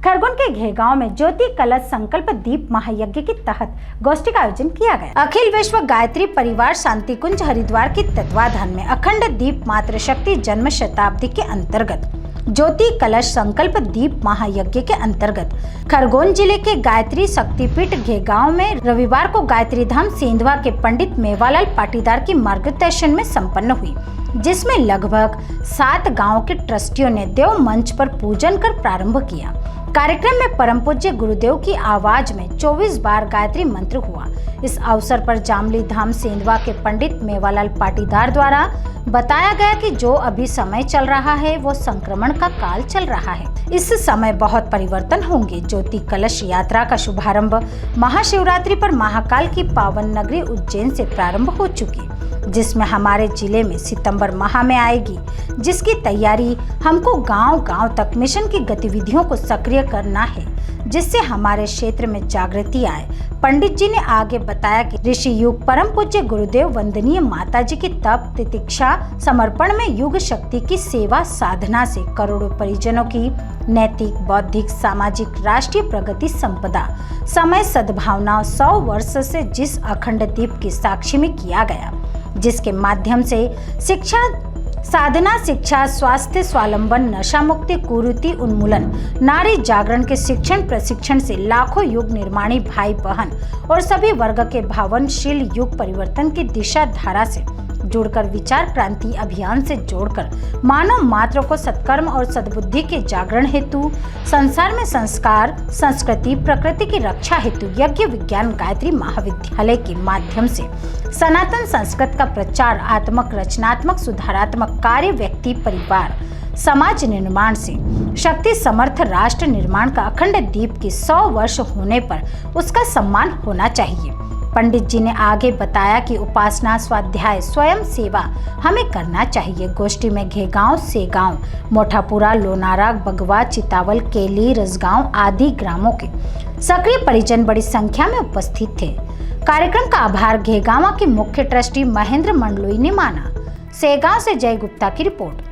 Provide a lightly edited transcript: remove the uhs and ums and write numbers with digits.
खरगोन के घेगांव में ज्योति कलश संकल्प दीप महायज्ञ के तहत गोष्ठी का आयोजन किया गया। अखिल विश्व गायत्री परिवार शांति कुंज हरिद्वार के तत्वाधान में अखंड दीप मातृ शक्ति जन्म शताब्दी के अंतर्गत ज्योति कलश संकल्प दीप महायज्ञ के अंतर्गत खरगोन जिले के गायत्री शक्तिपीठ घेगांव में रविवार को गायत्री धाम सेंधवा के पंडित मेवालाल पाटीदार की मार्गदर्शन में संपन्न हुई, जिसमें लगभग 7 गांव के ट्रस्टियों ने देव मंच पर पूजन कर प्रारंभ किया। कार्यक्रम में परम पूज्य गुरुदेव की आवाज में 24 बार गायत्री मंत्र हुआ। इस अवसर पर जामली धाम सेंधवा के पंडित मेवालाल पाटीदार द्वारा बताया गया कि जो अभी समय चल रहा है वो संक्रमण का काल चल रहा है। इस समय बहुत परिवर्तन होंगे। ज्योति कलश यात्रा का शुभारंभ महाशिवरात्रि पर महाकाल की पावन नगरी उज्जैन से प्रारंभ हो चुकी, जिसमें हमारे जिले में सितंबर माह में आएगी, जिसकी तैयारी हमको गांव-गांव तक मिशन की गतिविधियों को सक्रिय करना है, जिससे हमारे क्षेत्र में जागृति आए। पंडित जी ने आगे बताया कि ऋषि युग परम पूज्य गुरुदेव वंदनीय माता जी की तप तितिक्षा समर्पण में युग शक्ति की सेवा साधना से करोड़ों परिजनों की नैतिक बौद्धिक सामाजिक राष्ट्रीय प्रगति संपदा समय सद्भावना 100 वर्ष से जिस अखंड दीप की साक्षी में किया गया, जिसके माध्यम से शिक्षा साधना शिक्षा स्वास्थ्य स्वावलंबन नशा मुक्ति कुरीति उन्मूलन नारी जागरण के शिक्षण प्रशिक्षण से लाखों युग निर्माणी भाई बहन और सभी वर्ग के भावनशील युग परिवर्तन की दिशा धारा से जुड़कर विचार क्रांति अभियान से जोड़कर मानव मात्र को सत्कर्म और सद्बुद्धि के जागरण हेतु संसार में संस्कार संस्कृति प्रकृति की रक्षा हेतु यज्ञ विज्ञान गायत्री महाविद्यालय के माध्यम से सनातन संस्कृत का प्रचार आत्मक रचनात्मक सुधारात्मक कार्य व्यक्ति परिवार समाज निर्माण से शक्ति समर्थ राष्ट्र निर्माण का अखंड दीप के 100 वर्ष होने पर उसका सम्मान होना चाहिए। पंडित जी ने आगे बताया कि उपासना स्वाध्याय स्वयं सेवा हमें करना चाहिए। गोष्ठी में घेगांव सेगांव मोठापुरा लोनारा बगवा चितावल केली रसगांव आदि ग्रामों के सक्रिय परिजन बड़ी संख्या में उपस्थित थे। कार्यक्रम का आभार घेगांव के मुख्य ट्रस्टी महेंद्र मंडलोई ने माना। सेगांव से जय गुप्ता की रिपोर्ट।